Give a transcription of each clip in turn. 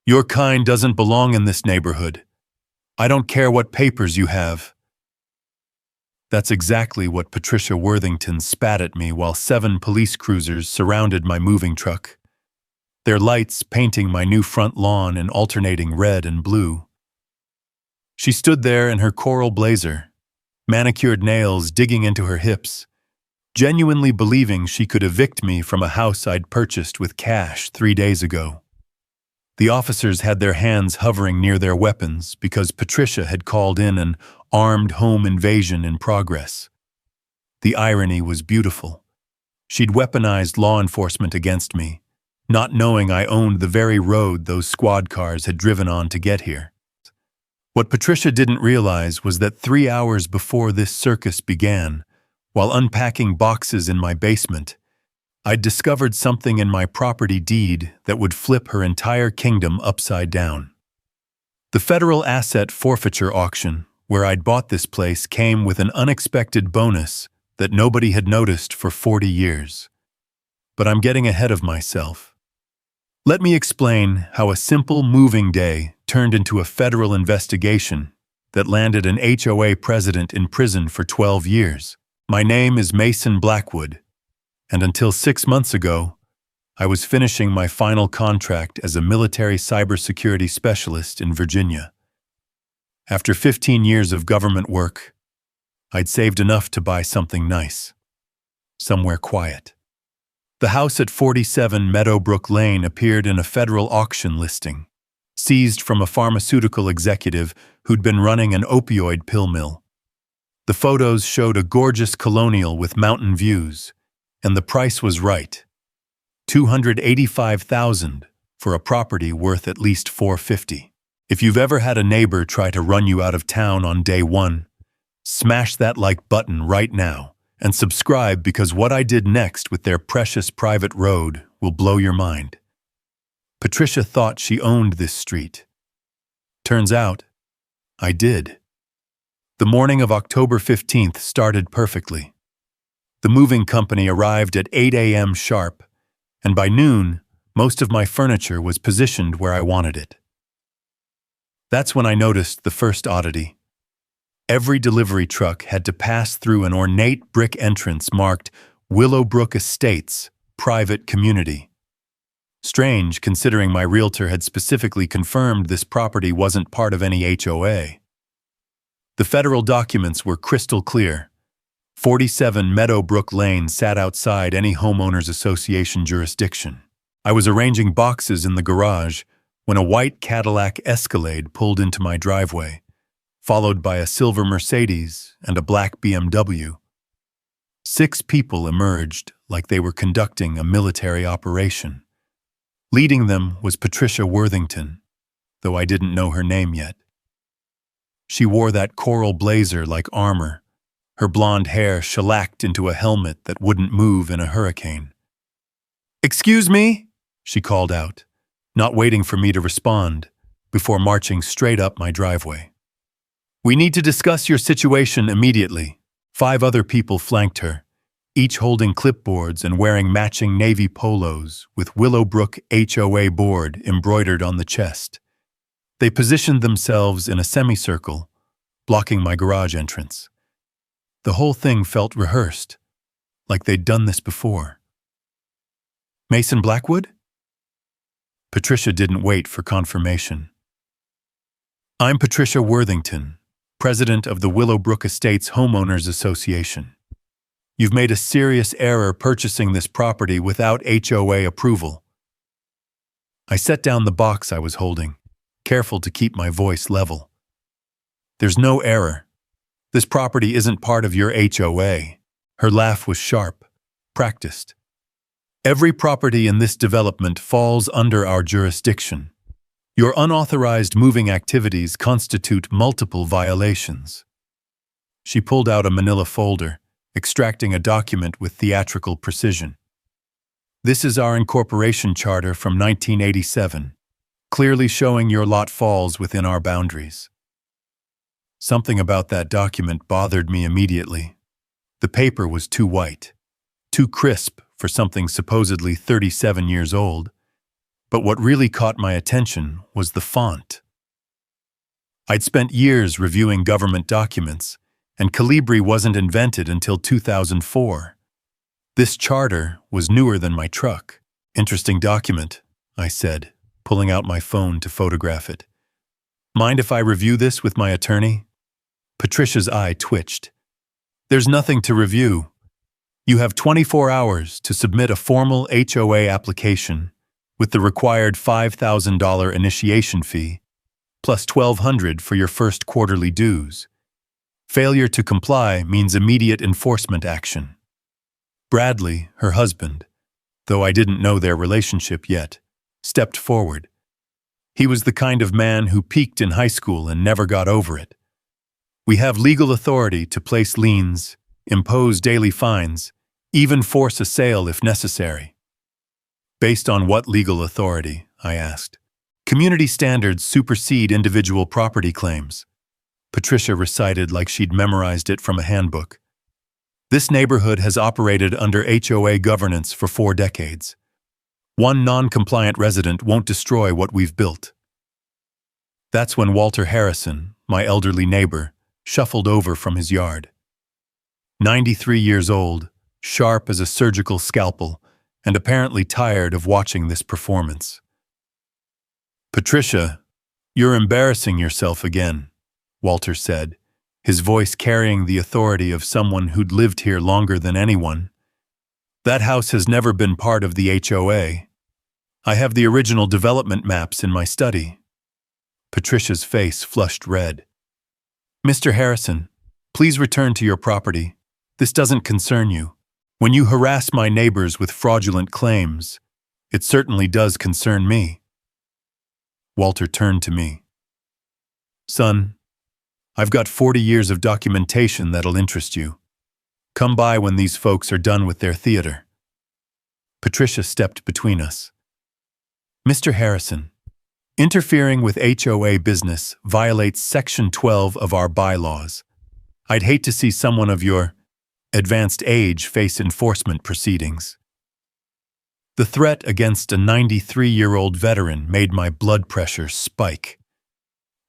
Your kind doesn't belong in this neighborhood. I don't care what papers you have. That's exactly what Patricia Worthington spat at me while 7 police cruisers surrounded my moving truck, their lights painting my new front lawn in alternating red and blue. She stood there in her coral blazer, manicured nails digging into her hips, genuinely believing she could evict me from a house I'd purchased with cash 3 days ago. The officers had their hands hovering near their weapons because Patricia had called in an armed home invasion in progress. The irony was beautiful. She'd weaponized law enforcement against me, not knowing I owned the very road those squad cars had driven on to get here. What Patricia didn't realize was that 3 hours before this circus began, while unpacking boxes in my basement, I'd discovered something in my property deed that would flip her entire kingdom upside down. The federal asset forfeiture auction, where I'd bought this place, came with an unexpected bonus that nobody had noticed for 40 years. But I'm getting ahead of myself. Let me explain how a simple moving day turned into a federal investigation that landed an HOA president in prison for 12 years. My name is Mason Blackwood, and until 6 months ago, I was finishing my final contract as a military cybersecurity specialist in Virginia. After 15 years of government work, I'd saved enough to buy something nice, somewhere quiet. The house at 47 Meadowbrook Lane appeared in a federal auction listing, seized from a pharmaceutical executive who'd been running an opioid pill mill. The photos showed a gorgeous colonial with mountain views, and the price was right. $285,000 for a property worth at least $450,000. If you've ever had a neighbor try to run you out of town on day one, smash that like button right now and subscribe, because what I did next with their precious private road will blow your mind. Patricia thought she owned this street. Turns out, I did. The morning of October 15th started perfectly. The moving company arrived at 8 a.m. sharp, and by noon, most of my furniture was positioned where I wanted it. That's when I noticed the first oddity. Every delivery truck had to pass through an ornate brick entrance marked Willowbrook Estates, Private Community. Strange, considering my realtor had specifically confirmed this property wasn't part of any HOA. The federal documents were crystal clear. 47 Meadowbrook Lane sat outside any homeowners association jurisdiction. I was arranging boxes in the garage when a white Cadillac Escalade pulled into my driveway, followed by a silver Mercedes and a black BMW. 6 people emerged like they were conducting a military operation. Leading them was Patricia Worthington, though I didn't know her name yet. She wore that coral blazer like armor, her blonde hair shellacked into a helmet that wouldn't move in a hurricane. "Excuse me," she called out, not waiting for me to respond, before marching straight up my driveway. "We need to discuss your situation immediately." 5 other people flanked her, each holding clipboards and wearing matching navy polos with Willowbrook HOA board embroidered on the chest. They positioned themselves in a semicircle, blocking my garage entrance. The whole thing felt rehearsed, like they'd done this before. "Mason Blackwood?" Patricia didn't wait for confirmation. "I'm Patricia Worthington, president of the Willowbrook Estates Homeowners Association. You've made a serious error purchasing this property without HOA approval." I set down the box I was holding, careful to keep my voice level. "There's no error. This property isn't part of your HOA." Her laugh was sharp, practiced. "Every property in this development falls under our jurisdiction. Your unauthorized moving activities constitute multiple violations." She pulled out a manila folder, extracting a document with theatrical precision. "This is our incorporation charter from 1987, clearly showing your lot falls within our boundaries." Something about that document bothered me immediately. The paper was too white, too crisp for something supposedly 37 years old. But what really caught my attention was the font. I'd spent years reviewing government documents, and Calibri wasn't invented until 2004. This charter was newer than my truck. Interesting document, I said, pulling out my phone to photograph it. Mind if I review this with my attorney? Patricia's eye twitched. There's nothing to review. You have 24 hours to submit a formal HOA application with the required $5,000 initiation fee, plus $1,200 for your first quarterly dues. Failure to comply means immediate enforcement action. Bradley, her husband, though I didn't know their relationship yet, stepped forward. He was the kind of man who peaked in high school and never got over it. We have legal authority to place liens, impose daily fines, even force a sale if necessary. Based on what legal authority? I asked. Community standards supersede individual property claims. Patricia recited like she'd memorized it from a handbook. This neighborhood has operated under HOA governance for 4 decades. One non-compliant resident won't destroy what we've built. That's when Walter Harrison, my elderly neighbor, shuffled over from his yard. 93 years old, sharp as a surgical scalpel, and apparently tired of watching this performance. Patricia, you're embarrassing yourself again, Walter said, his voice carrying the authority of someone who'd lived here longer than anyone. That house has never been part of the HOA. I have the original development maps in my study. Patricia's face flushed red. Mr. Harrison, please return to your property. This doesn't concern you. When you harass my neighbors with fraudulent claims, it certainly does concern me. Walter turned to me. Son, I've got 40 years of documentation that'll interest you. Come by when these folks are done with their theater. Patricia stepped between us. Mr. Harrison, interfering with HOA business violates Section 12 of our bylaws. I'd hate to see someone of your advanced age face enforcement proceedings. The threat against a 93-year-old veteran made my blood pressure spike.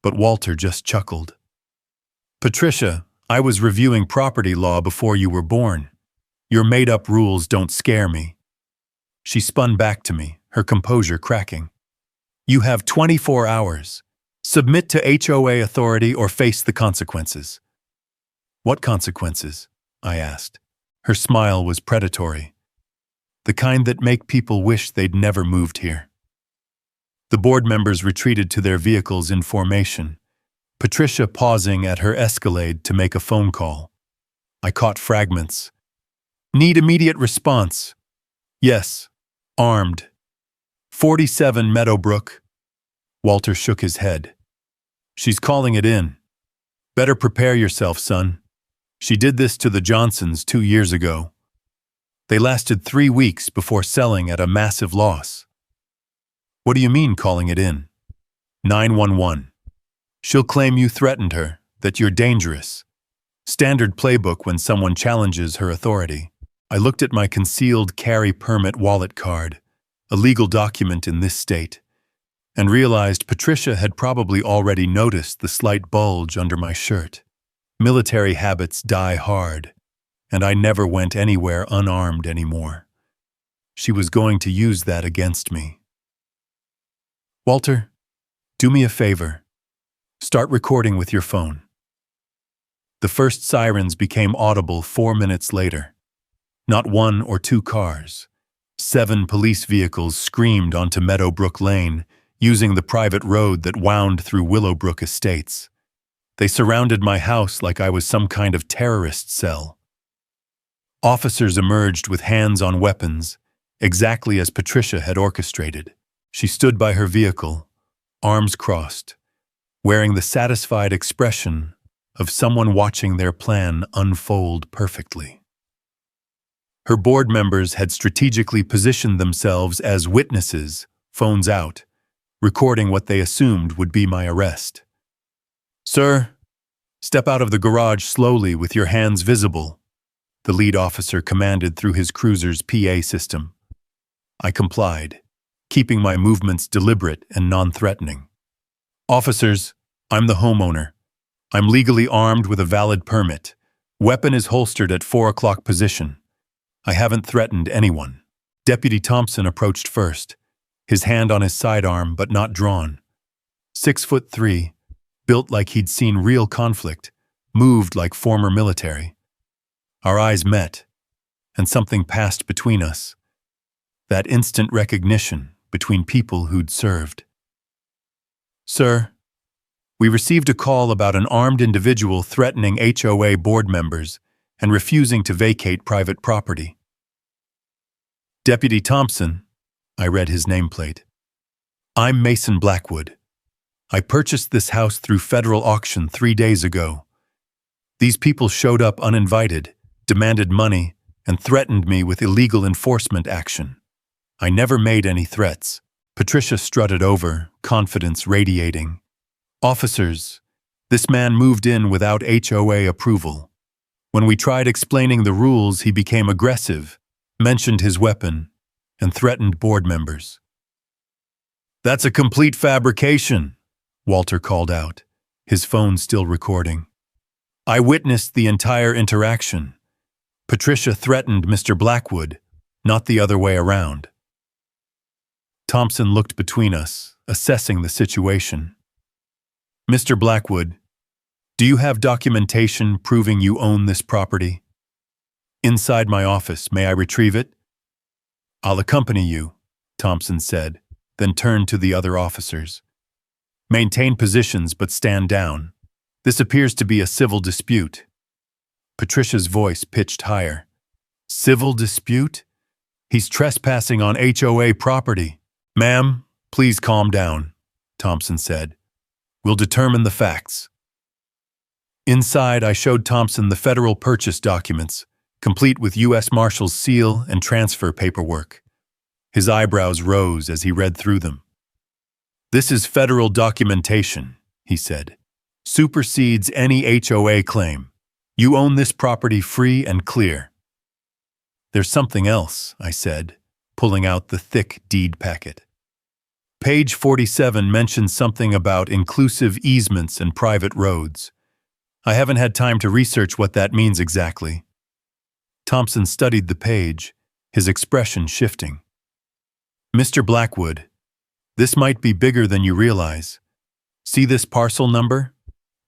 But Walter just chuckled. Patricia, I was reviewing property law before you were born. Your made-up rules don't scare me. She spun back to me, her composure cracking. You have 24 hours. Submit to HOA authority or face the consequences. What consequences? I asked. Her smile was predatory. The kind that make people wish they'd never moved here. The board members retreated to their vehicles in formation, Patricia pausing at her Escalade to make a phone call. I caught fragments. Need immediate response. Yes. Armed. 47 Meadowbrook. Walter shook his head. She's calling it in. Better prepare yourself, son. She did this to the Johnsons 2 years ago. They lasted 3 weeks before selling at a massive loss. What do you mean calling it in? 911. She'll claim you threatened her, that you're dangerous. Standard playbook when someone challenges her authority. I looked at my concealed carry permit wallet card, a legal document in this state, and realized Patricia had probably already noticed the slight bulge under my shirt. Military habits die hard, and I never went anywhere unarmed anymore. She was going to use that against me. Walter, do me a favor. Start recording with your phone. The first sirens became audible 4 minutes later. Not 1 or 2 cars. 7 police vehicles screamed onto Meadowbrook Lane, using the private road that wound through Willowbrook Estates. They surrounded my house like I was some kind of terrorist cell. Officers emerged with hands on weapons, exactly as Patricia had orchestrated. She stood by her vehicle, arms crossed, wearing the satisfied expression of someone watching their plan unfold perfectly. Her board members had strategically positioned themselves as witnesses, phones out, recording what they assumed would be my arrest. Sir, step out of the garage slowly with your hands visible, the lead officer commanded through his cruiser's PA system. I complied, keeping my movements deliberate and non-threatening. Officers, I'm the homeowner. I'm legally armed with a valid permit. Weapon is holstered at 4 o'clock position. I haven't threatened anyone. Deputy Thompson approached first, his hand on his sidearm but not drawn. 6'3", built like he'd seen real conflict, moved like former military. Our eyes met, and something passed between us. That instant recognition between people who'd served. Sir, we received a call about an armed individual threatening HOA board members and refusing to vacate private property. Deputy Thompson, I read his nameplate. I'm Mason Blackwood. I purchased this house through federal auction 3 days ago. These people showed up uninvited, demanded money, and threatened me with illegal enforcement action. I never made any threats. Patricia strutted over, confidence radiating. Officers, this man moved in without HOA approval. When we tried explaining the rules, he became aggressive, mentioned his weapon, and threatened board members. That's a complete fabrication, Walter called out, his phone still recording. I witnessed the entire interaction. Patricia threatened Mr. Blackwood, not the other way around. Thompson looked between us, assessing the situation. Mr. Blackwood, do you have documentation proving you own this property? Inside my office, may I retrieve it? I'll accompany you, Thompson said, then turned to the other officers. Maintain positions but stand down. This appears to be a civil dispute. Patricia's voice pitched higher. Civil dispute? He's trespassing on HOA property. Ma'am, please calm down, Thompson said. We'll determine the facts. Inside, I showed Thompson the federal purchase documents, complete with U.S. Marshal's seal and transfer paperwork. His eyebrows rose as he read through them. This is federal documentation, he said. Supersedes any HOA claim. You own this property free and clear. There's something else, I said, pulling out the thick deed packet. Page 47 mentions something about inclusive easements and private roads. I haven't had time to research what that means exactly. Thompson studied the page, his expression shifting. Mr. Blackwood, this might be bigger than you realize. See this parcel number?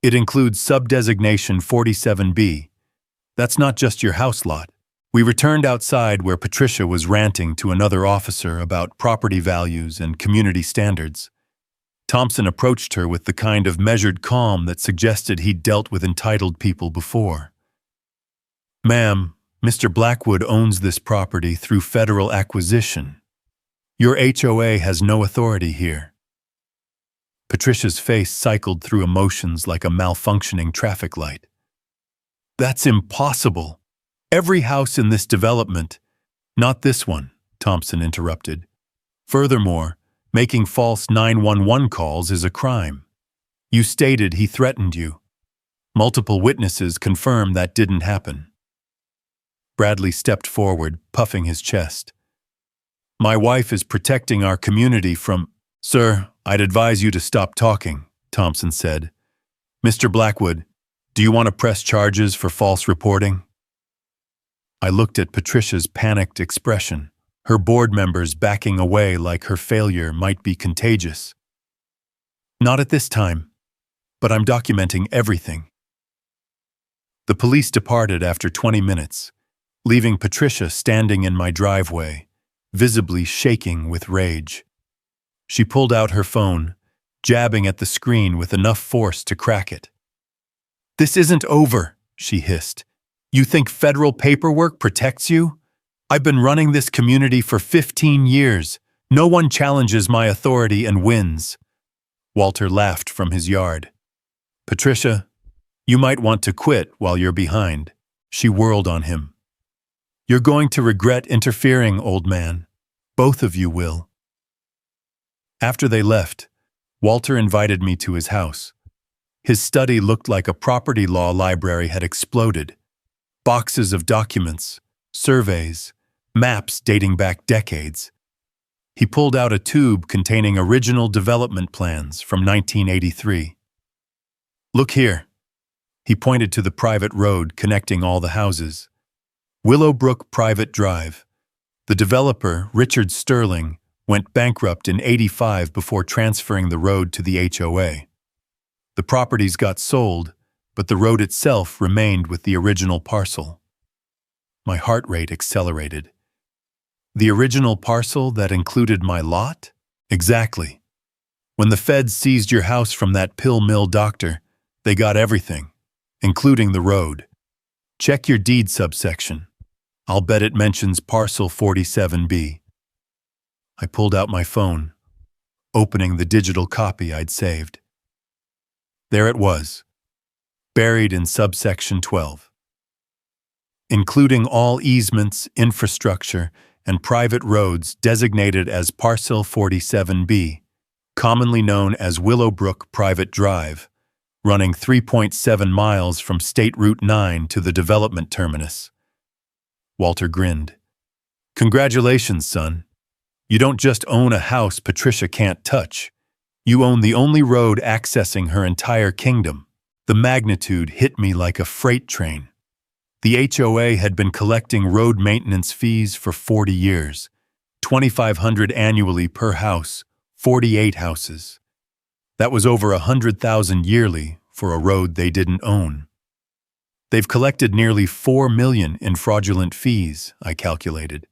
It includes sub-designation 47B. That's not just your house lot. We returned outside where Patricia was ranting to another officer about property values and community standards. Thompson approached her with the kind of measured calm that suggested he'd dealt with entitled people before. Ma'am, Mr. Blackwood owns this property through federal acquisition. Your HOA has no authority here. Patricia's face cycled through emotions like a malfunctioning traffic light. That's impossible. Every house in this development— Not this one, Thompson interrupted. Furthermore, making false 911 calls is a crime. You stated he threatened you. Multiple witnesses confirm that didn't happen. Bradley stepped forward, puffing his chest. My wife is protecting our community from— Sir, I'd advise you to stop talking, Thompson said. Mr. Blackwood, do you want to press charges for false reporting? I looked at Patricia's panicked expression, her board members backing away like her failure might be contagious. Not at this time, but I'm documenting everything. The police departed after 20 minutes, leaving Patricia standing in my driveway, visibly shaking with rage. She pulled out her phone, jabbing at the screen with enough force to crack it. This isn't over, she hissed. You think federal paperwork protects you? I've been running this community for 15 years. No one challenges my authority and wins. Walter laughed from his yard. Patricia, you might want to quit while you're behind. She whirled on him. You're going to regret interfering, old man. Both of you will. After they left, Walter invited me to his house. His study looked like a property law library had exploded. Boxes of documents, surveys, maps dating back decades. He pulled out a tube containing original development plans from 1983. Look here. He pointed to the private road connecting all the houses. Willowbrook Private Drive. The developer, Richard Sterling, went bankrupt in '85 before transferring the road to the HOA. The properties got sold, but the road itself remained with the original parcel. My heart rate accelerated. The original parcel that included my lot? Exactly. When the feds seized your house from that pill mill doctor, they got everything, including the road. Check your deed subsection. I'll bet it mentions parcel 47B. I pulled out my phone, opening the digital copy I'd saved. There it was, buried in subsection 12. Including all easements, infrastructure, and private roads designated as Parcel 47B, commonly known as Willowbrook Private Drive, running 3.7 miles from State Route 9 to the development terminus. Walter grinned. Congratulations, son. You don't just own a house Patricia can't touch. You own the only road accessing her entire kingdom. The magnitude hit me like a freight train. The HOA had been collecting road maintenance fees for 40 years, $2,500 annually per house, 48 houses. That was over $100,000 yearly for a road they didn't own. They've collected nearly $4 million in fraudulent fees, I calculated.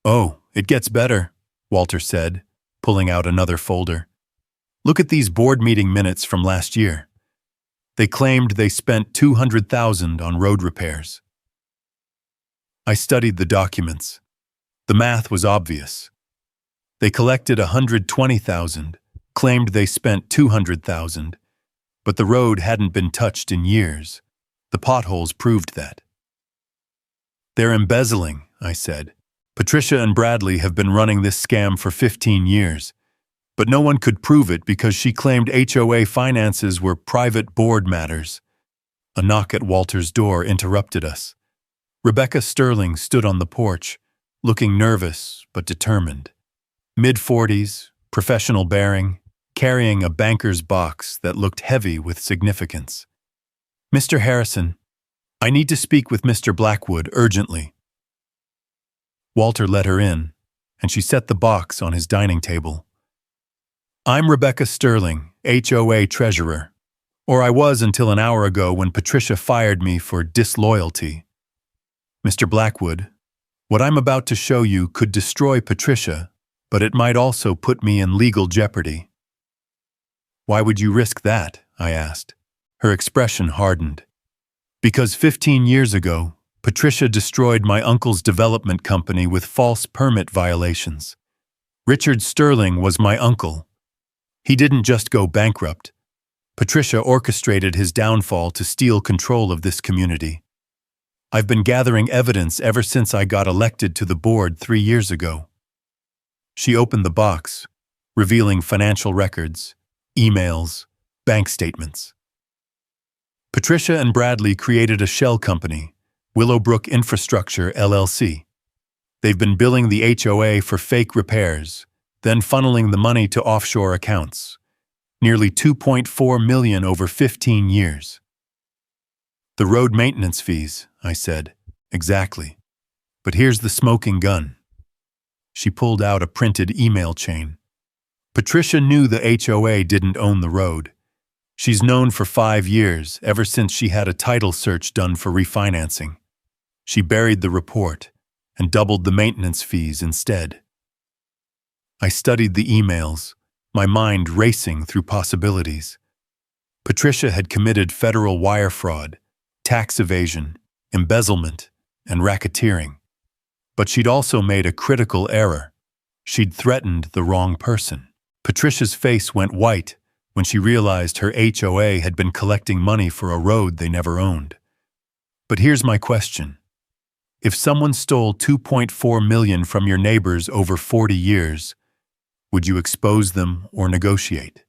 Oh, it gets better, Walter said, pulling out another folder. Look at these board meeting minutes from last year. They claimed they spent $200,000 on road repairs. I studied the documents. The math was obvious. They collected $120,000, claimed they spent $200,000, but the road hadn't been touched in years. The potholes proved that. They're embezzling, I said. Patricia and Bradley have been running this scam for 15 years. But no one could prove it because she claimed HOA finances were private board matters. A knock at Walter's door interrupted us. Rebecca Sterling stood on the porch, looking nervous but determined. Mid-40s, professional bearing, carrying a banker's box that looked heavy with significance. Mr. Harrison, I need to speak with Mr. Blackwood urgently. Walter let her in, and she set the box on his dining table. I'm Rebecca Sterling, HOA treasurer, or I was until an hour ago when Patricia fired me for disloyalty. Mr. Blackwood, what I'm about to show you could destroy Patricia, but it might also put me in legal jeopardy. Why would you risk that? I asked. Her expression hardened. Because 15 years ago, Patricia destroyed my uncle's development company with false permit violations. Richard Sterling was my uncle. He didn't just go bankrupt. Patricia orchestrated his downfall to steal control of this community. I've been gathering evidence ever since I got elected to the board 3 years ago. She opened the box, revealing financial records, emails, bank statements. Patricia and Bradley created a shell company, Willowbrook Infrastructure, LLC. They've been billing the HOA for fake repairs, then funneling the money to offshore accounts. Nearly $2.4 million over 15 years. The road maintenance fees, I said. Exactly. But here's the smoking gun. She pulled out a printed email chain. Patricia knew the HOA didn't own the road. She's known for 5 years, ever since she had a title search done for refinancing. She buried the report and doubled the maintenance fees instead. I studied the emails, my mind racing through possibilities. Patricia had committed federal wire fraud, tax evasion, embezzlement, and racketeering. But she'd also made a critical error. She'd threatened the wrong person. Patricia's face went white when she realized her HOA had been collecting money for a road they never owned. But here's my question. If someone stole $2.4 million from your neighbors over 40 years, would you expose them or negotiate?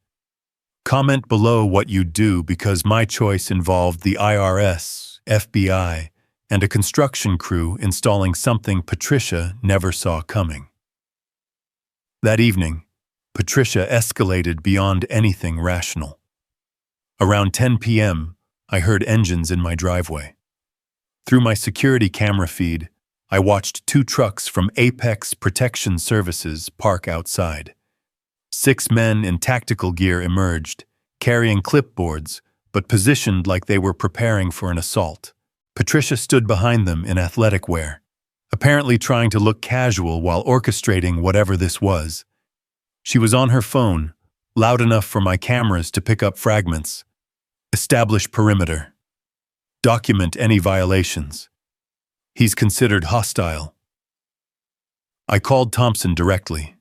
Comment below what you'd do because my choice involved the IRS, FBI, and a construction crew installing something Patricia never saw coming. That evening, Patricia escalated beyond anything rational. Around 10 p.m., I heard engines in my driveway. Through my security camera feed, I watched 2 trucks from Apex Protection Services park outside. 6 men in tactical gear emerged, carrying clipboards, but positioned like they were preparing for an assault. Patricia stood behind them in athletic wear, apparently trying to look casual while orchestrating whatever this was. She was on her phone, loud enough for my cameras to pick up fragments. Establish perimeter. Document any violations. He's considered hostile. I called Thompson directly.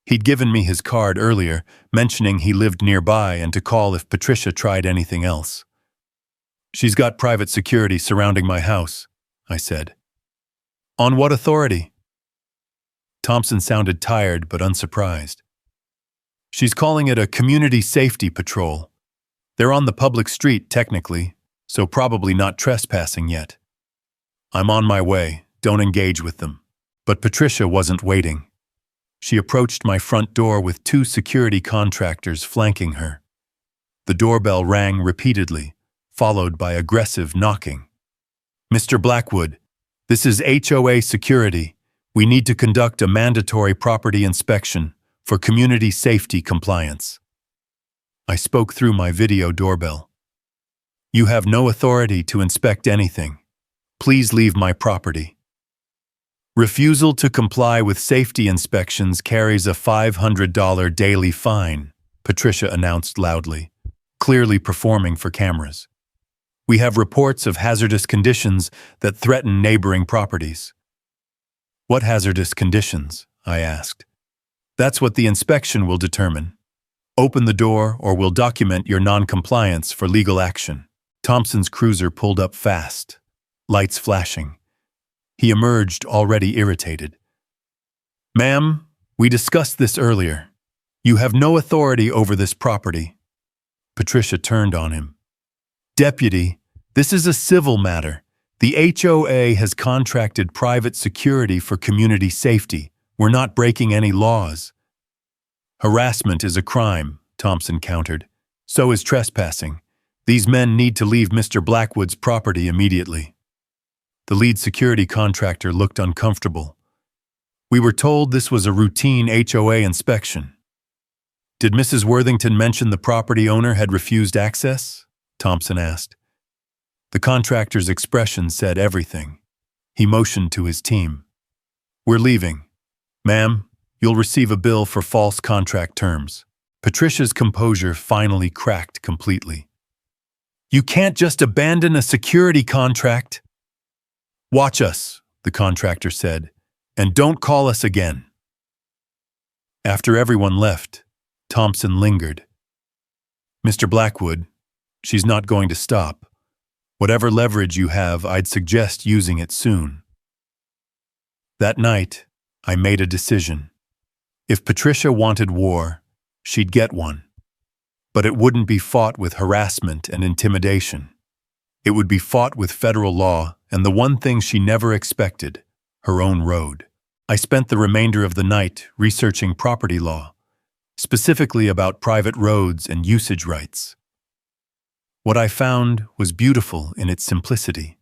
He'd given me his card earlier, mentioning he lived nearby and to call if Patricia tried anything else. She's got private security surrounding my house, I said. On what authority? Thompson sounded tired but unsurprised. She's calling it a community safety patrol. They're on the public street, technically, so probably not trespassing yet. I'm on my way, don't engage with them. But Patricia wasn't waiting. She approached my front door with 2 security contractors flanking her. The doorbell rang repeatedly, followed by aggressive knocking. Mr. Blackwood, this is HOA security. We need to conduct a mandatory property inspection for community safety compliance. I spoke through my video doorbell. You have no authority to inspect anything. Please leave my property. Refusal to comply with safety inspections carries a $500 daily fine, Patricia announced loudly, clearly performing for cameras. We have reports of hazardous conditions that threaten neighboring properties. What hazardous conditions? I asked. That's what the inspection will determine. Open the door or we'll document your non-compliance for legal action. Thompson's cruiser pulled up fast, lights flashing. He emerged already irritated. Ma'am, we discussed this earlier. You have no authority over this property. Patricia turned on him. Deputy, this is a civil matter. The HOA has contracted private security for community safety. We're not breaking any laws. Harassment is a crime, Thompson countered. So is trespassing. These men need to leave Mr. Blackwood's property immediately. The lead security contractor looked uncomfortable. We were told this was a routine HOA inspection. Did Mrs. Worthington mention the property owner had refused access? Thompson asked. The contractor's expression said everything. He motioned to his team. We're leaving. Ma'am, you'll receive a bill for false contract terms. Patricia's composure finally cracked completely. You can't just abandon a security contract. Watch us, the contractor said, and don't call us again. After everyone left, Thompson lingered. Mr. Blackwood, she's not going to stop. Whatever leverage you have, I'd suggest using it soon. That night, I made a decision. If Patricia wanted war, she'd get one. But it wouldn't be fought with harassment and intimidation. It would be fought with federal law and the one thing she never expected, her own road. I spent the remainder of the night researching property law, specifically about private roads and usage rights. What I found was beautiful in its simplicity.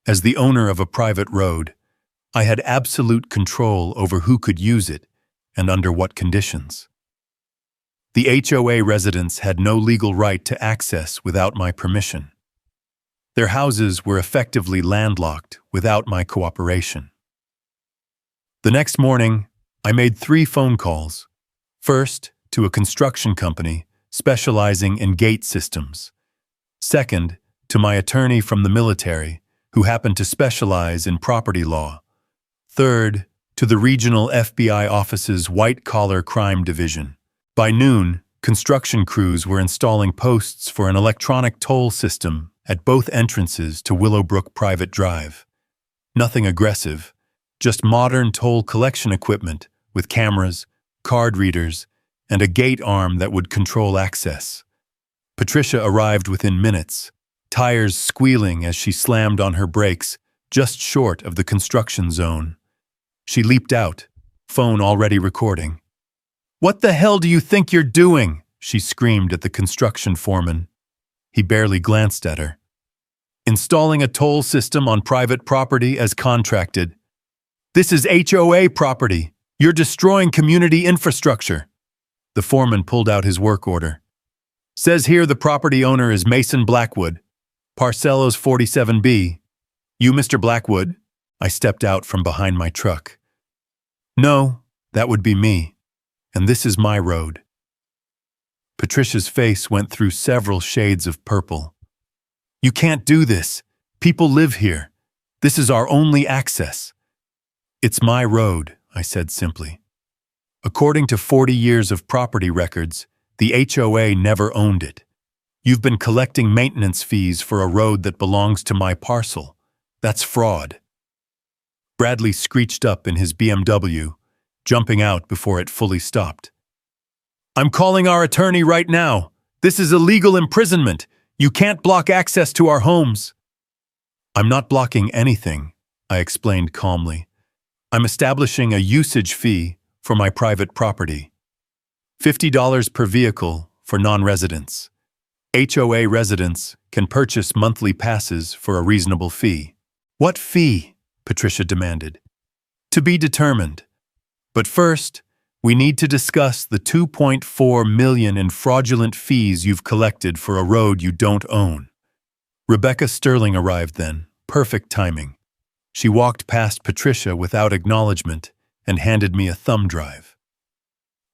As the owner of a private road, I had absolute control over who could use it and under what conditions. The HOA residents had no legal right to access without my permission. Their houses were effectively landlocked without my cooperation. The next morning, I made 3 phone calls. First, to a construction company specializing in gate systems. Second, to my attorney from the military, who happened to specialize in property law. Third, to the regional FBI office's white-collar crime division. By noon, construction crews were installing posts for an electronic toll system at both entrances to Willowbrook Private Drive. Nothing aggressive, just modern toll collection equipment with cameras, card readers, and a gate arm that would control access. Patricia arrived within minutes, tires squealing as she slammed on her brakes just short of the construction zone. She leaped out, phone already recording. "What the hell do you think you're doing?" she screamed at the construction foreman. He barely glanced at her. "Installing a toll system on private property as contracted. This is HOA property. You're destroying community infrastructure." The foreman pulled out his work order. "Says here the property owner is Mason Blackwood. Parcellos 47B. You Mr. Blackwood?" I stepped out from behind my truck. "No, that would be me. And this is my road." Patricia's face went through several shades of purple. "You can't do this. People live here. This is our only access." "It's my road," I said simply. "According to 40 years of property records, the HOA never owned it. You've been collecting maintenance fees for a road that belongs to my parcel. That's fraud." Bradley screeched up in his BMW, jumping out before it fully stopped. "I'm calling our attorney right now. This is illegal imprisonment. You can't block access to our homes." "I'm not blocking anything," I explained calmly. "I'm establishing a usage fee for my private property. $50 per vehicle for non-residents. HOA residents can purchase monthly passes for a reasonable fee." "What fee?" Patricia demanded. "To be determined. But first, we need to discuss the $2.4 million in fraudulent fees you've collected for a road you don't own." Rebecca Sterling arrived then, perfect timing. She walked past Patricia without acknowledgement and handed me a thumb drive.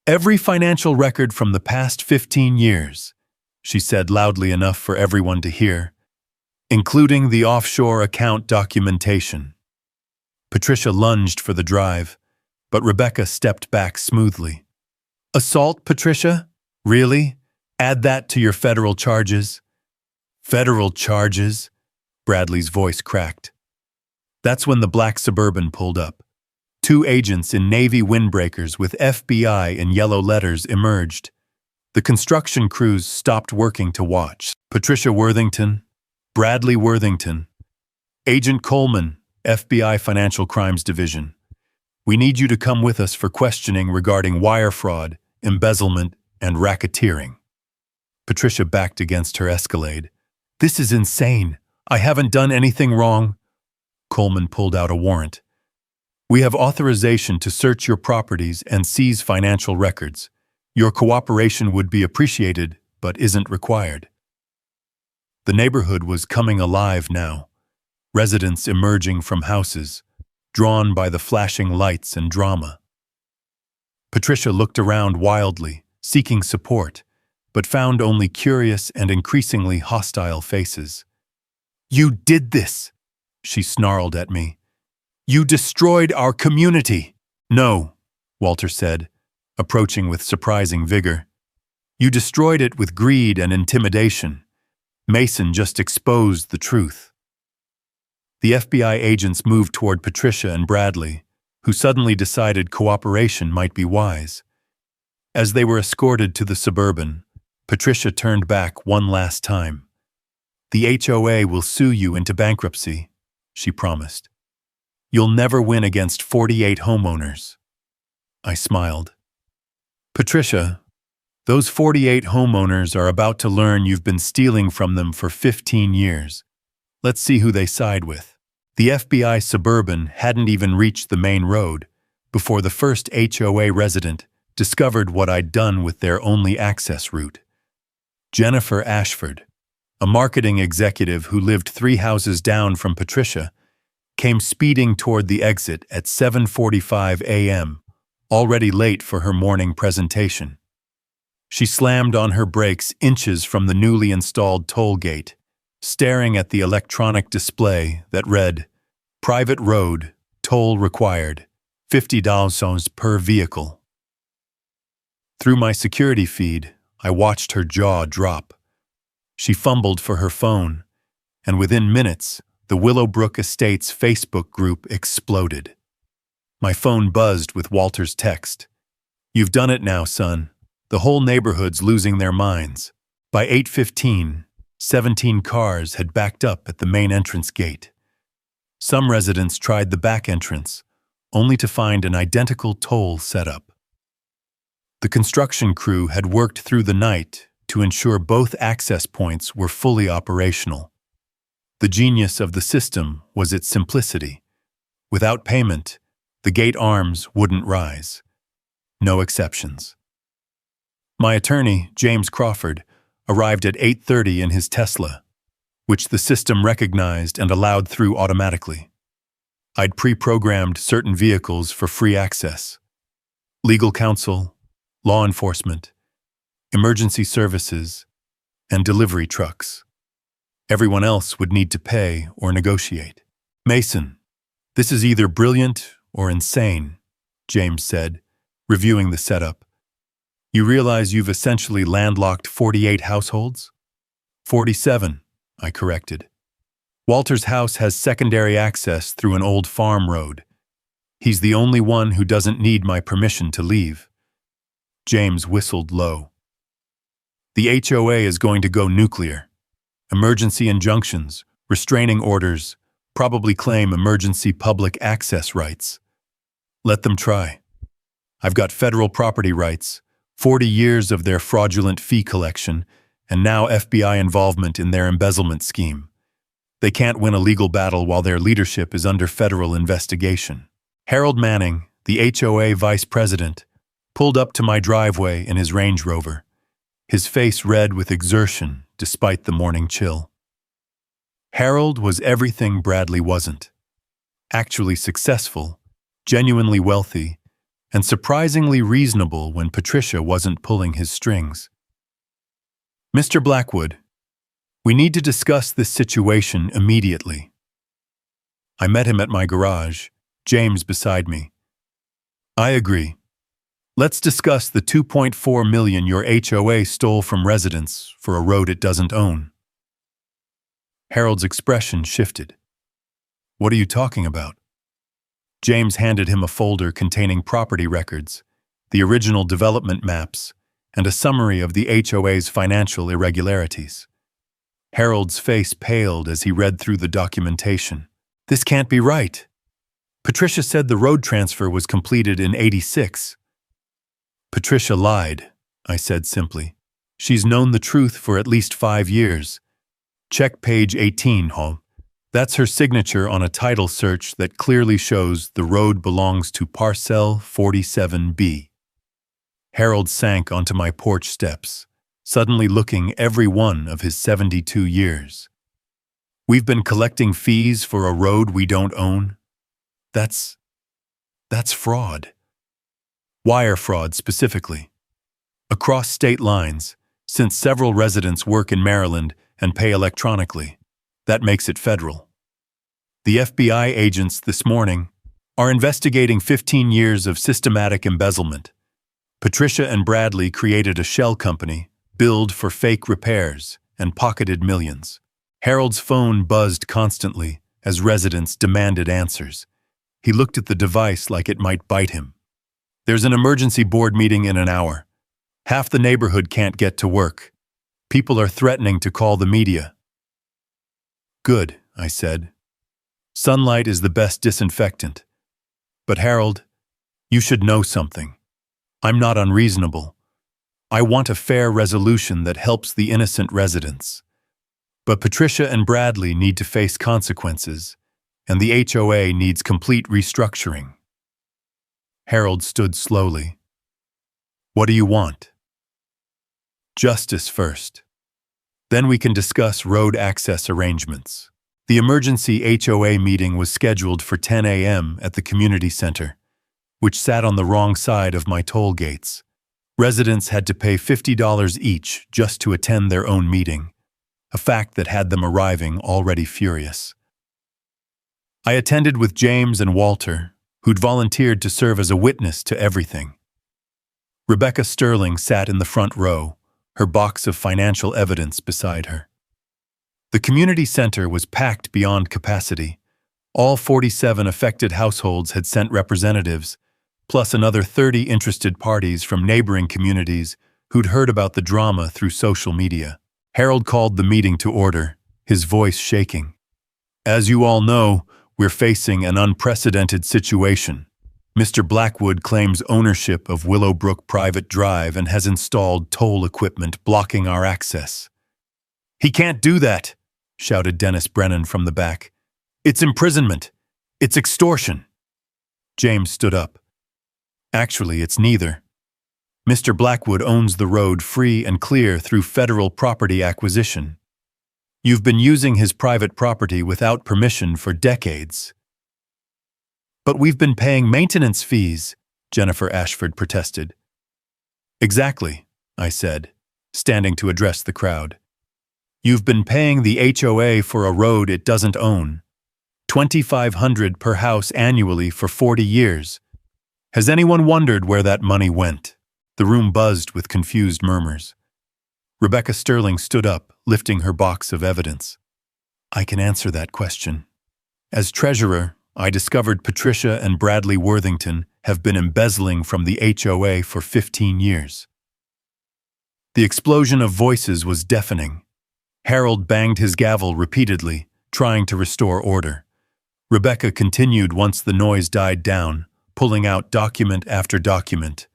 "Every financial record from the past 15 years, she said loudly enough for everyone to hear, "including the offshore account documentation." Patricia lunged for the drive, but Rebecca stepped back smoothly. "Assault, Patricia? Really? Add that to your federal charges?" "Federal charges?" Bradley's voice cracked. That's when the black Suburban pulled up. 2 agents in navy windbreakers with FBI in yellow letters emerged. The construction crews stopped working to watch. "Patricia Worthington, Bradley Worthington, Agent Coleman, FBI Financial Crimes Division. We need you to come with us for questioning regarding wire fraud, embezzlement, and racketeering." Patricia backed against her Escalade. "This is insane. I haven't done anything wrong." Coleman pulled out a warrant. "We have authorization to search your properties and seize financial records. Your cooperation would be appreciated, but isn't required." The neighborhood was coming alive now. Residents emerging from houses, drawn by the flashing lights and drama. Patricia looked around wildly, seeking support, but found only curious and increasingly hostile faces. "You did this!" she snarled at me. "You destroyed our community!" "No," Walter said, approaching with surprising vigor. "You destroyed it with greed and intimidation. Mason just exposed the truth." The FBI agents moved toward Patricia and Bradley, who suddenly decided cooperation might be wise. As they were escorted to the Suburban, Patricia turned back one last time. "The HOA will sue you into bankruptcy," she promised. "You'll never win against 48 homeowners." I smiled. "Patricia, those 48 homeowners are about to learn you've been stealing from them for 15 years. Let's see who they side with." The FBI Suburban hadn't even reached the main road before the first HOA resident discovered what I'd done with their only access route. Jennifer Ashford, a marketing executive who lived 3 houses down from Patricia, came speeding toward the exit at 7:45 a.m., already late for her morning presentation. She slammed on her brakes inches from the newly installed toll gate, staring at the electronic display that read, "Private road, toll required, $50 per vehicle." Through my security feed, I watched her jaw drop. She fumbled for her phone, and within minutes, the Willowbrook Estates Facebook group exploded. My phone buzzed with Walter's text. "You've done it now, son. The whole neighborhood's losing their minds." By 8:15, 17 cars had backed up at the main entrance gate. Some residents tried the back entrance, only to find an identical toll set up. The construction crew had worked through the night to ensure both access points were fully operational. The genius of the system was its simplicity. Without payment, the gate arms wouldn't rise. No exceptions. My attorney, James Crawford, arrived at 8:30 in his Tesla, which the system recognized and allowed through automatically. I'd pre-programmed certain vehicles for free access: legal counsel, law enforcement, emergency services, and delivery trucks. Everyone else would need to pay or negotiate. "Mason, this is either brilliant or insane," James said, reviewing the setup. "You realize you've essentially landlocked 48 households?" 47, I corrected. "Walter's house has secondary access through an old farm road. He's the only one who doesn't need my permission to leave." James whistled low. "The HOA is going to go nuclear. Emergency injunctions, restraining orders, probably claim emergency public access rights. Let them try. I've got federal property rights, 40 years of their fraudulent fee collection, and now FBI involvement in their embezzlement scheme. They can't win a legal battle while their leadership is under federal investigation." Harold Manning, the HOA vice president, pulled up to my driveway in his Range Rover, his face red with exertion despite the morning chill. Harold was everything Bradley wasn't. Actually successful, genuinely wealthy, and surprisingly reasonable when Patricia wasn't pulling his strings. "Mr. Blackwood, we need to discuss this situation immediately." I met him at my garage, James beside me. "I agree. Let's discuss the $2.4 million your HOA stole from residents for a road it doesn't own." Harold's expression shifted. "What are you talking about?" James handed him a folder containing property records, the original development maps, and a summary of the HOA's financial irregularities. Harold's face paled as he read through the documentation. "This can't be right. Patricia said the road transfer was completed in '86. "Patricia lied," I said simply. "She's known the truth for at least 5 years. Check page 18, Hall. That's her signature on a title search that clearly shows the road belongs to Parcel 47B. Harold sank onto my porch steps, suddenly looking every one of his 72 years. "We've been collecting fees for a road we don't own? That's fraud." "Wire fraud specifically. Across state lines, since several residents work in Maryland and pay electronically. That makes it federal. The FBI agents this morning are investigating 15 years of systematic embezzlement. Patricia and Bradley created a shell company, billed for fake repairs, and pocketed millions." Harold's phone buzzed constantly as residents demanded answers. He looked at the device like it might bite him. "There's an emergency board meeting in an hour. Half the neighborhood can't get to work. People are threatening to call the media." "Good," I said. "Sunlight is the best disinfectant. But Harold, you should know something. I'm not unreasonable. I want a fair resolution that helps the innocent residents. But Patricia and Bradley need to face consequences, and the HOA needs complete restructuring." Harold stood slowly. "What do you want?" "Justice first. Then we can discuss road access arrangements." The emergency HOA meeting was scheduled for 10 a.m. at the community center, which sat on the wrong side of my toll gates. Residents had to pay $50 each just to attend their own meeting, a fact that had them arriving already furious. I attended with James and Walter, who'd volunteered to serve as a witness to everything. Rebecca Sterling sat in the front row, her box of financial evidence beside her. The community center was packed beyond capacity. All 47 affected households had sent representatives, plus another 30 interested parties from neighboring communities who'd heard about the drama through social media. Harold called the meeting to order, his voice shaking. "As you all know, we're facing an unprecedented situation. Mr. Blackwood claims ownership of Willowbrook Private Drive and has installed toll equipment blocking our access. He can't do that, shouted Dennis Brennan from the back. It's imprisonment. It's extortion. James stood up. Actually, it's neither. Mr. Blackwood owns the road free and clear through federal property acquisition. You've been using his private property without permission for decades. But we've been paying maintenance fees, Jennifer Ashford protested. Exactly, I said, standing to address the crowd. You've been paying the HOA for a road it doesn't own. $2,500 per house annually for 40 years. Has anyone wondered where that money went? The room buzzed with confused murmurs. Rebecca Sterling stood up, lifting her box of evidence. I can answer that question. As treasurer, I discovered Patricia and Bradley Worthington have been embezzling from the HOA for 15 years. The explosion of voices was deafening. Harold banged his gavel repeatedly, trying to restore order. Rebecca continued once the noise died down, pulling out document after document,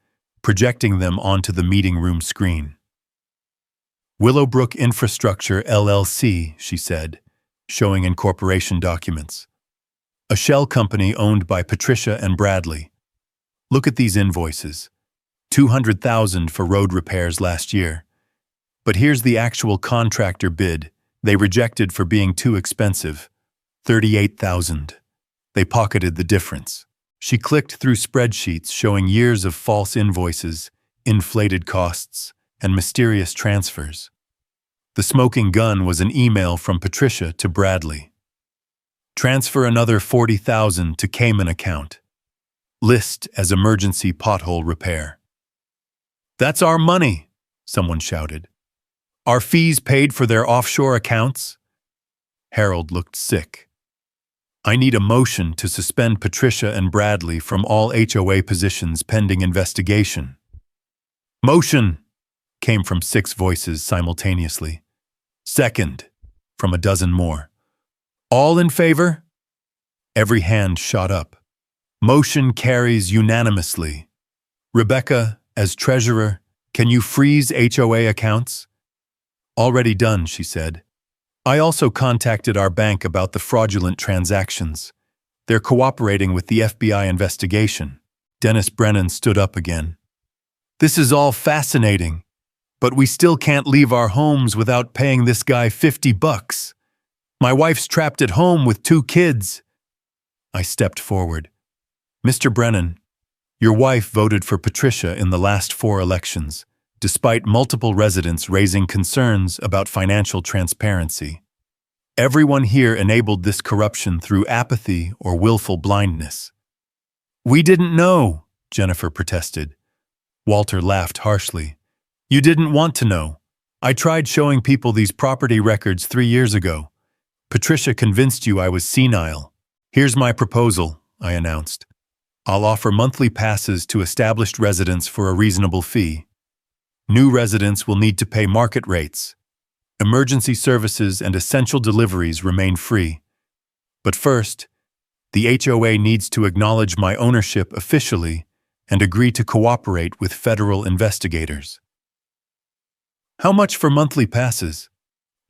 projecting them onto the meeting room screen. Willowbrook Infrastructure LLC, she said, showing incorporation documents. A shell company owned by Patricia and Bradley. Look at these invoices. $200,000 for road repairs last year. But here's the actual contractor bid. They rejected for being too expensive. $38,000. They pocketed the difference. She clicked through spreadsheets showing years of false invoices, inflated costs, and mysterious transfers. The smoking gun was an email from Patricia to Bradley. Transfer another $40,000 to Cayman account. List as emergency pothole repair. That's our money, someone shouted. Our fees paid for their offshore accounts? Harold looked sick. I need a motion to suspend Patricia and Bradley from all HOA positions pending investigation. Motion, came from 6 voices simultaneously. Second, from a dozen more. All in favor? Every hand shot up. Motion carries unanimously. Rebecca, as treasurer, can you freeze HOA accounts? Already done, she said. I also contacted our bank about the fraudulent transactions. They're cooperating with the FBI investigation. Dennis Brennan stood up again. This is all fascinating, but we still can't leave our homes without paying this guy $50. My wife's trapped at home with 2 kids. I stepped forward. Mr. Brennan, your wife voted for Patricia in the last 4 elections, despite multiple residents raising concerns about financial transparency. Everyone here enabled this corruption through apathy or willful blindness. We didn't know, Jennifer protested. Walter laughed harshly. You didn't want to know. I tried showing people these property records 3 years ago. Patricia convinced you I was senile. Here's my proposal, I announced. I'll offer monthly passes to established residents for a reasonable fee. New residents will need to pay market rates. Emergency services and essential deliveries remain free. But first, the HOA needs to acknowledge my ownership officially and agree to cooperate with federal investigators. How much for monthly passes?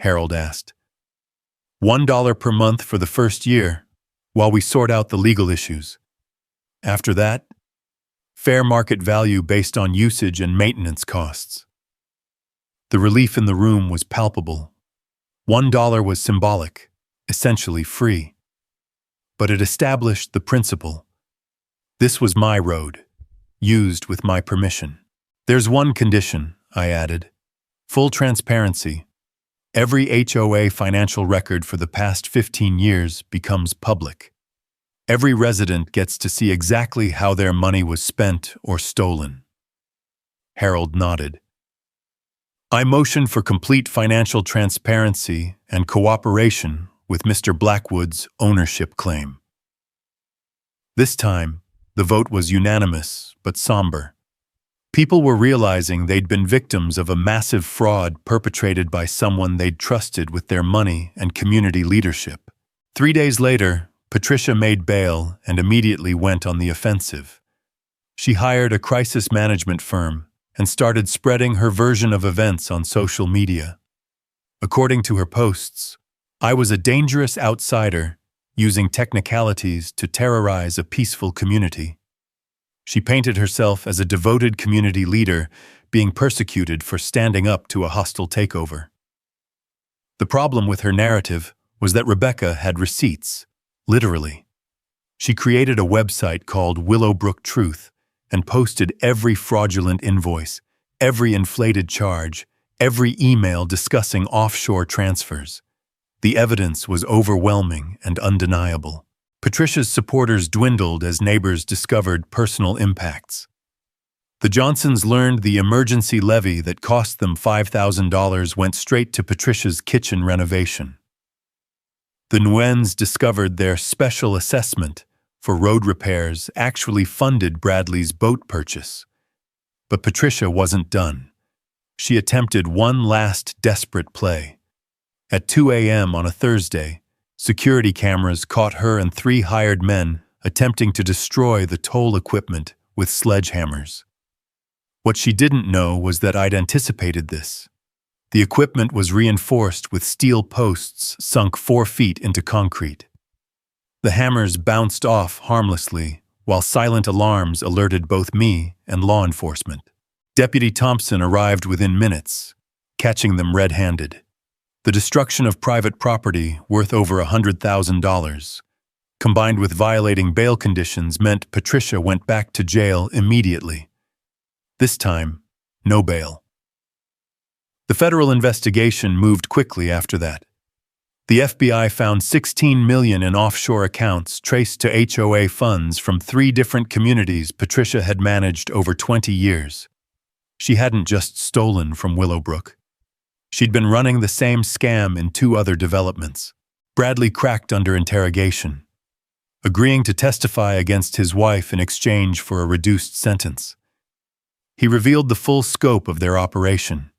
Harold asked. $1 per month for the first year, while we sort out the legal issues. After that, fair market value based on usage and maintenance costs. The relief in the room was palpable. $1 was symbolic, essentially free. But it established the principle. This was my road, used with my permission. There's one condition, I added. Full transparency. Every HOA financial record for the past 15 years becomes public. Every resident gets to see exactly how their money was spent or stolen. Harold nodded. I motion for complete financial transparency and cooperation with Mr. Blackwood's ownership claim. This time, the vote was unanimous but somber. People were realizing they'd been victims of a massive fraud perpetrated by someone they'd trusted with their money and community leadership. 3 days later, Patricia made bail and immediately went on the offensive. She hired a crisis management firm and started spreading her version of events on social media. According to her posts, I was a dangerous outsider using technicalities to terrorize a peaceful community. She painted herself as a devoted community leader being persecuted for standing up to a hostile takeover. The problem with her narrative was that Rebecca had receipts, literally. She created a website called Willowbrook Truth and posted every fraudulent invoice, every inflated charge, every email discussing offshore transfers. The evidence was overwhelming and undeniable. Patricia's supporters dwindled as neighbors discovered personal impacts. The Johnsons learned the emergency levy that cost them $5,000 went straight to Patricia's kitchen renovation. The Nguyen's discovered their special assessment for road repairs actually funded Bradley's boat purchase. But Patricia wasn't done. She attempted one last desperate play. At 2 a.m. on a Thursday, security cameras caught her and 3 hired men attempting to destroy the toll equipment with sledgehammers. What she didn't know was that I'd anticipated this. The equipment was reinforced with steel posts sunk 4 feet into concrete. The hammers bounced off harmlessly, while silent alarms alerted both me and law enforcement. Deputy Thompson arrived within minutes, catching them red-handed. The destruction of private property worth over $100,000, combined with violating bail conditions, meant Patricia went back to jail immediately. This time, no bail. The federal investigation moved quickly after that. The FBI found $16 million in offshore accounts traced to HOA funds from 3 different communities Patricia had managed over 20 years. She hadn't just stolen from Willowbrook. She'd been running the same scam in 2 other developments. Bradley cracked under interrogation, agreeing to testify against his wife in exchange for a reduced sentence. He revealed the full scope of their operation: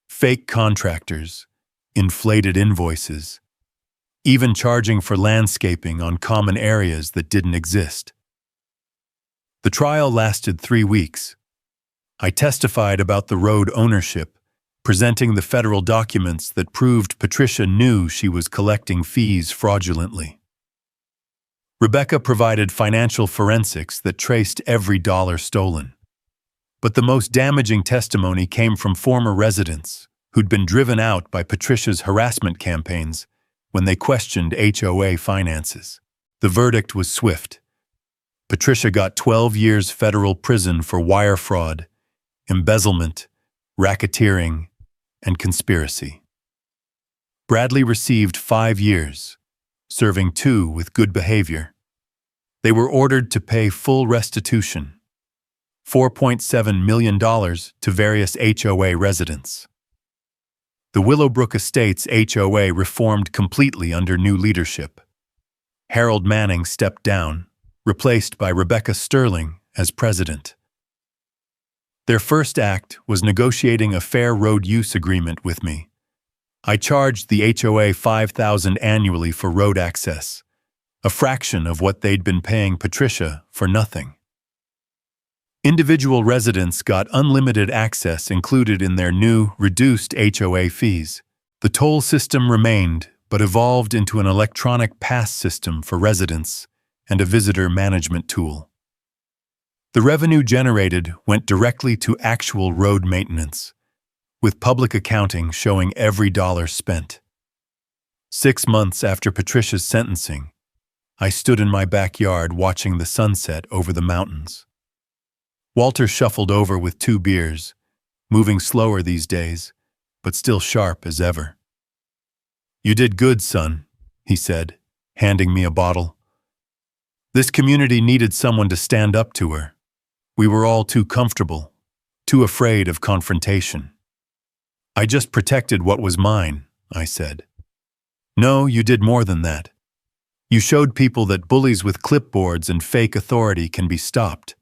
fake contractors, inflated invoices, even charging for landscaping on common areas that didn't exist. The trial lasted 3 weeks. I testified about the road ownership, presenting the federal documents that proved Patricia knew she was collecting fees fraudulently. Rebecca provided financial forensics that traced every dollar stolen. But the most damaging testimony came from former residents who'd been driven out by Patricia's harassment campaigns when they questioned HOA finances. The verdict was swift. Patricia got 12 years federal prison for wire fraud, embezzlement, racketeering, and conspiracy. Bradley received 5 years, serving 2 with good behavior. They were ordered to pay full restitution, $4.7 million to various HOA residents. The Willowbrook Estates HOA reformed completely under new leadership. Harold Manning stepped down, replaced by Rebecca Sterling as president. Their first act was negotiating a fair road use agreement with me. I charged the HOA $5,000 annually for road access, a fraction of what they'd been paying Patricia for nothing. Individual residents got unlimited access included in their new, reduced HOA fees. The toll system remained, but evolved into an electronic pass system for residents and a visitor management tool. The revenue generated went directly to actual road maintenance, with public accounting showing every dollar spent. 6 months after Patricia's sentencing, I stood in my backyard watching the sunset over the mountains. Walter shuffled over with 2 beers, moving slower these days, but still sharp as ever. "You did good, son," he said, handing me a bottle. "This community needed someone to stand up to her. We were all too comfortable, too afraid of confrontation." "I just protected what was mine," I said. "No, you did more than that. You showed people that bullies with clipboards and fake authority can be stopped.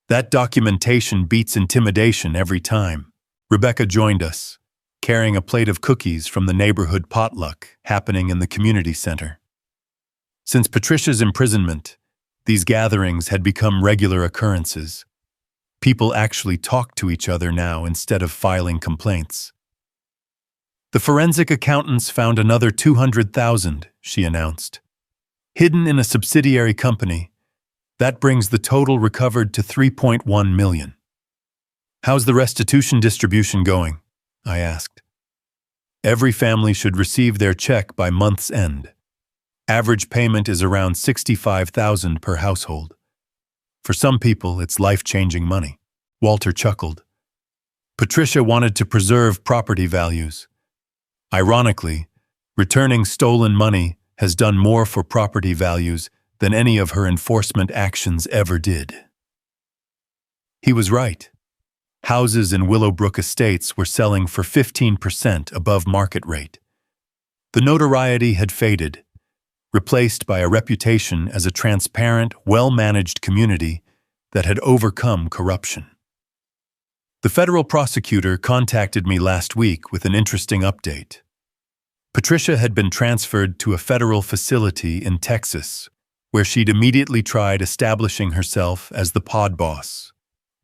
That documentation beats intimidation every time." Rebecca joined us, carrying a plate of cookies from the neighborhood potluck happening in the community center. Since Patricia's imprisonment, these gatherings had become regular occurrences. People actually talk to each other now instead of filing complaints. The forensic accountants found another $200,000, she announced. Hidden in a subsidiary company, that brings the total recovered to $3.1 million. How's the restitution distribution going? I asked. Every family should receive their check by month's end. Average payment is around $65,000 per household. For some people, it's life-changing money. Walter chuckled. Patricia wanted to preserve property values. Ironically, returning stolen money has done more for property values than any of her enforcement actions ever did. He was right. Houses in Willowbrook Estates were selling for 15% above market rate. The notoriety had faded, replaced by a reputation as a transparent, well-managed community that had overcome corruption. The federal prosecutor contacted me last week with an interesting update. Patricia had been transferred to a federal facility in Texas, where she'd immediately tried establishing herself as the pod boss,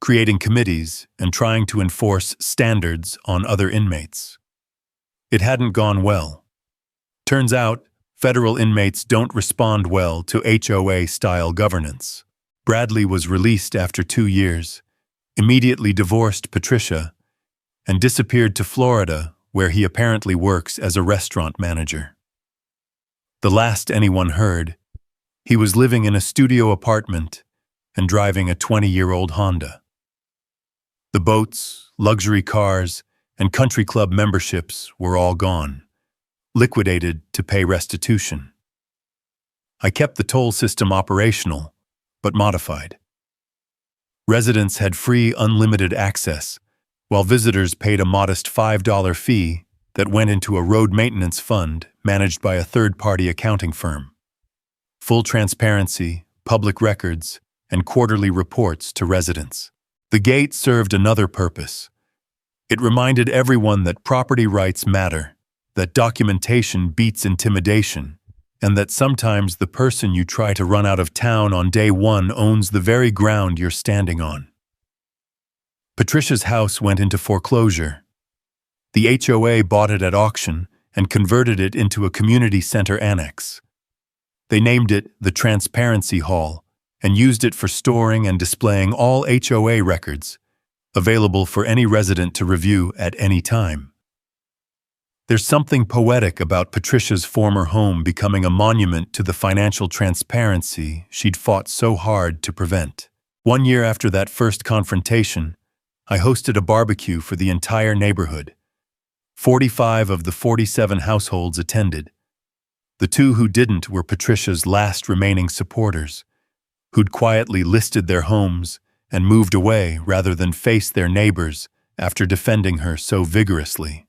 creating committees and trying to enforce standards on other inmates. It hadn't gone well. Turns out, federal inmates don't respond well to HOA-style governance. Bradley was released after 2 years, immediately divorced Patricia, and disappeared to Florida, where he apparently works as a restaurant manager. The last anyone heard, he was living in a studio apartment and driving a 20-year-old Honda. The boats, luxury cars, and country club memberships were all gone, liquidated to pay restitution. I kept the toll system operational, but modified. Residents had free, unlimited access, while visitors paid a modest $5 fee that went into a road maintenance fund managed by a third-party accounting firm. Full transparency, public records, and quarterly reports to residents. The gate served another purpose. It reminded everyone that property rights matter, that documentation beats intimidation, and that sometimes the person you try to run out of town on day one owns the very ground you're standing on. Patricia's house went into foreclosure. The HOA bought it at auction and converted it into a community center annex. They named it the Transparency Hall and used it for storing and displaying all HOA records, available for any resident to review at any time. There's something poetic about Patricia's former home becoming a monument to the financial transparency she'd fought so hard to prevent. 1 year after that first confrontation, I hosted a barbecue for the entire neighborhood. 45 of the 47 households attended. The 2 who didn't were Patricia's last remaining supporters, who'd quietly listed their homes and moved away rather than face their neighbors after defending her so vigorously.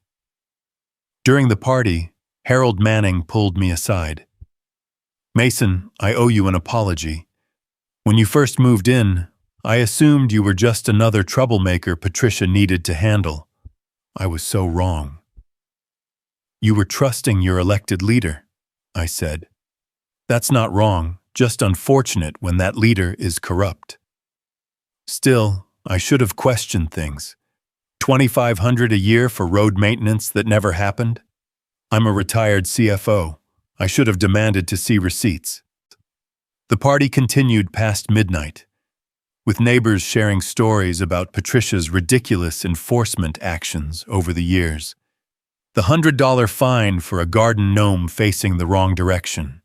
During the party, Harold Manning pulled me aside. Mason, I owe you an apology. When you first moved in, I assumed you were just another troublemaker Patricia needed to handle. I was so wrong. You were trusting your elected leader, I said. That's not wrong, just unfortunate when that leader is corrupt. Still, I should have questioned things. $2,500 a year for road maintenance that never happened? I'm a retired CFO. I should have demanded to see receipts. The party continued past midnight, with neighbors sharing stories about Patricia's ridiculous enforcement actions over the years. The $100 fine for a garden gnome facing the wrong direction.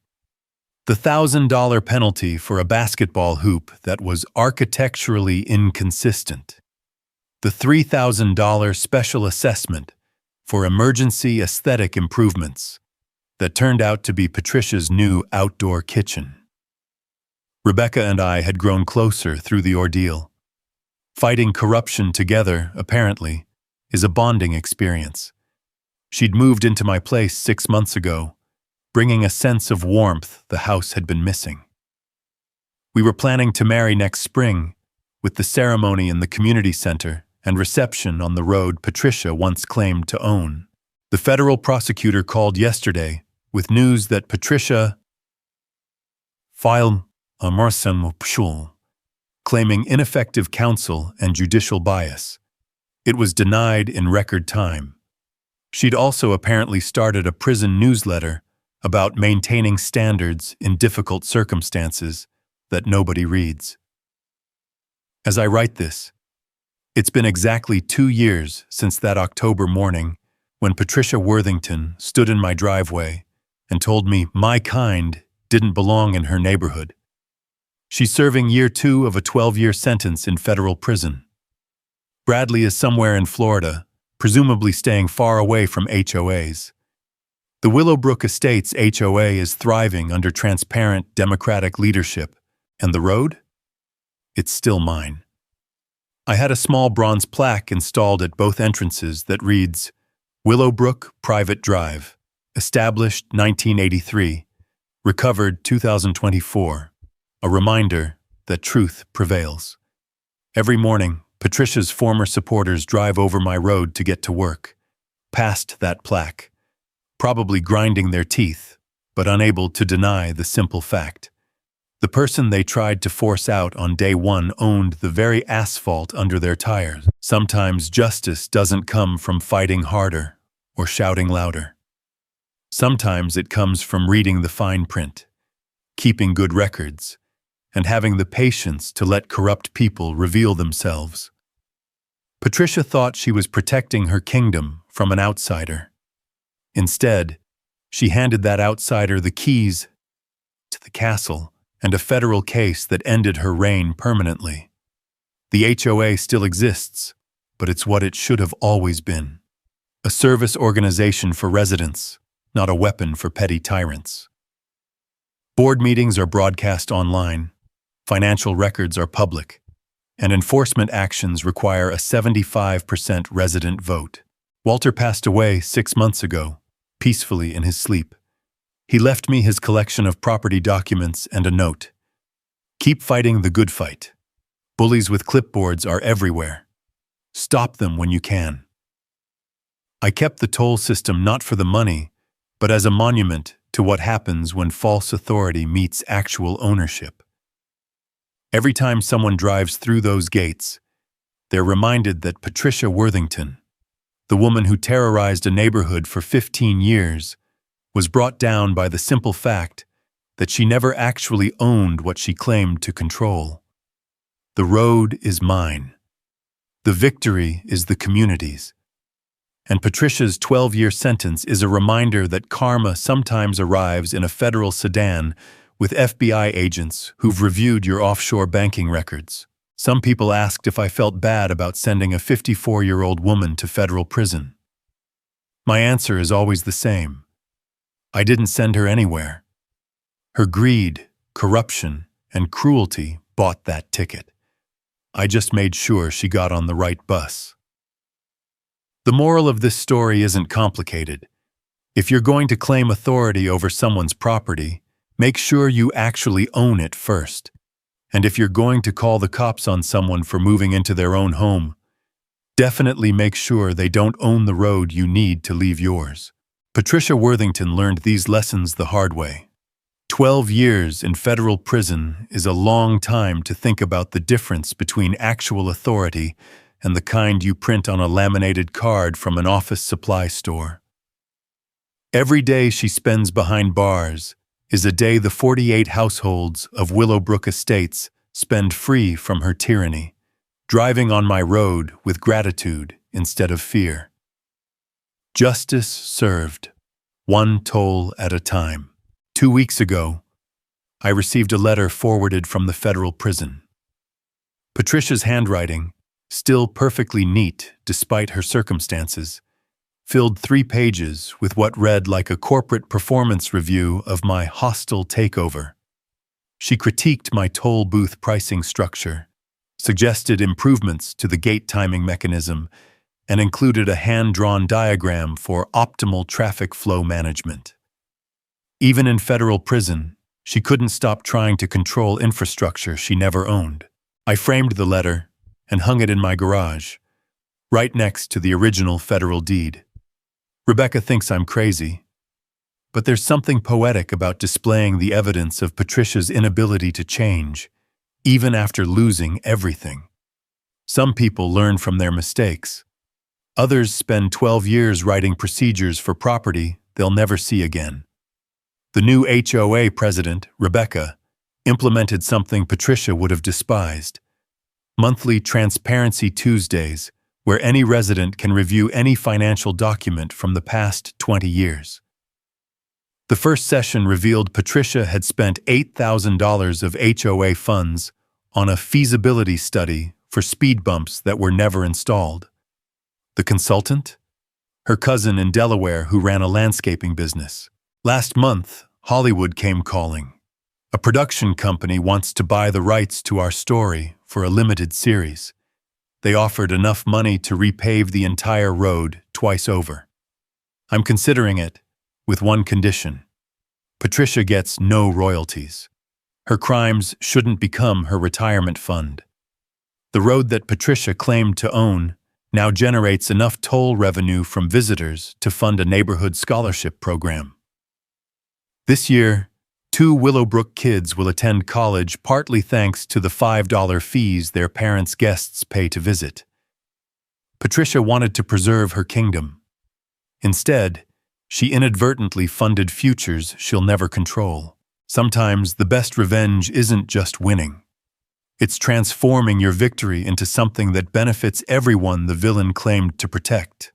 The $1,000 penalty for a basketball hoop that was architecturally inconsistent. The $3,000 special assessment for emergency aesthetic improvements that turned out to be Patricia's new outdoor kitchen. Rebecca and I had grown closer through the ordeal. Fighting corruption together, apparently, is a bonding experience. She'd moved into my place 6 months ago, bringing a sense of warmth the house had been missing. We were planning to marry next spring, with the ceremony in the community center and reception on the road Patricia once claimed to own. The federal prosecutor called yesterday with news that Patricia File Amorsem Pshul, claiming ineffective counsel and judicial bias. It was denied in record time. She'd also apparently started a prison newsletter about maintaining standards in difficult circumstances that nobody reads. As I write this, it's been exactly 2 years since that October morning when Patricia Worthington stood in my driveway and told me my kind didn't belong in her neighborhood. She's serving year 2 of a 12-year sentence in federal prison. Bradley is somewhere in Florida, presumably staying far away from HOAs. The Willowbrook Estates HOA is thriving under transparent Democratic leadership, and the road? It's still mine. I had a small bronze plaque installed at both entrances that reads, Willowbrook Private Drive, established 1983, recovered 2024, a reminder that truth prevails. Every morning, Patricia's former supporters drive over my road to get to work, past that plaque, probably grinding their teeth, but unable to deny the simple fact. The person they tried to force out on day 1 owned the very asphalt under their tires. Sometimes justice doesn't come from fighting harder or shouting louder. Sometimes it comes from reading the fine print, keeping good records, and having the patience to let corrupt people reveal themselves. Patricia thought she was protecting her kingdom from an outsider. Instead, she handed that outsider the keys to the castle and a federal case that ended her reign permanently. The HOA still exists, but it's what it should have always been. A service organization for residents, not a weapon for petty tyrants. Board meetings are broadcast online, financial records are public, and enforcement actions require a 75% resident vote. Walter passed away 6 months ago, peacefully in his sleep. He left me his collection of property documents and a note. Keep fighting the good fight. Bullies with clipboards are everywhere. Stop them when you can. I kept the toll system not for the money, but as a monument to what happens when false authority meets actual ownership. Every time someone drives through those gates, they're reminded that Patricia Worthington, the woman who terrorized a neighborhood for 15 years, was brought down by the simple fact that she never actually owned what she claimed to control. The road is mine. The victory is the community's. And Patricia's 12-year sentence is a reminder that karma sometimes arrives in a federal sedan with FBI agents who've reviewed your offshore banking records. Some people asked if I felt bad about sending a 54-year-old woman to federal prison. My answer is always the same. I didn't send her anywhere. Her greed, corruption, and cruelty bought that ticket. I just made sure she got on the right bus. The moral of this story isn't complicated. If you're going to claim authority over someone's property, make sure you actually own it first. And if you're going to call the cops on someone for moving into their own home, definitely make sure they don't own the road you need to leave yours. Patricia Worthington learned these lessons the hard way. 12 years in federal prison is a long time to think about the difference between actual authority and the kind you print on a laminated card from an office supply store. Every day she spends behind bars is a day the 48 households of Willowbrook Estates spend free from her tyranny, driving on my road with gratitude instead of fear. Justice served, one toll at a time. 2 weeks ago, I received a letter forwarded from the federal prison. Patricia's handwriting, still perfectly neat despite her circumstances, filled 3 pages with what read like a corporate performance review of my hostile takeover. She critiqued my toll booth pricing structure, suggested improvements to the gate timing mechanism, and included a hand-drawn diagram for optimal traffic flow management. Even in federal prison, she couldn't stop trying to control infrastructure she never owned. I framed the letter and hung it in my garage, right next to the original federal deed. Rebecca thinks I'm crazy, But there's something poetic about displaying the evidence of Patricia's inability to change, even after losing everything. Some people learn from their mistakes. Others spend 12 years writing procedures for property they'll never see again. The new HOA president, Rebecca, implemented something Patricia would have despised: monthly Transparency Tuesdays, where any resident can review any financial document from the past 20 years. The first session revealed Patricia had spent $8,000 of HOA funds on a feasibility study for speed bumps that were never installed. The consultant? Her cousin in Delaware who ran a landscaping business. Last month, Hollywood came calling. A production company wants to buy the rights to our story for a limited series. They offered enough money to repave the entire road twice over. I'm considering it, with one condition. Patricia gets no royalties. Her crimes shouldn't become her retirement fund. The road that Patricia claimed to own now generates enough toll revenue from visitors to fund a neighborhood scholarship program. This year, 2 Willowbrook kids will attend college partly thanks to the $5 fees their parents' guests pay to visit. Patricia wanted to preserve her kingdom. Instead, she inadvertently funded futures she'll never control. Sometimes the best revenge isn't just winning. It's transforming your victory into something that benefits everyone the villain claimed to protect.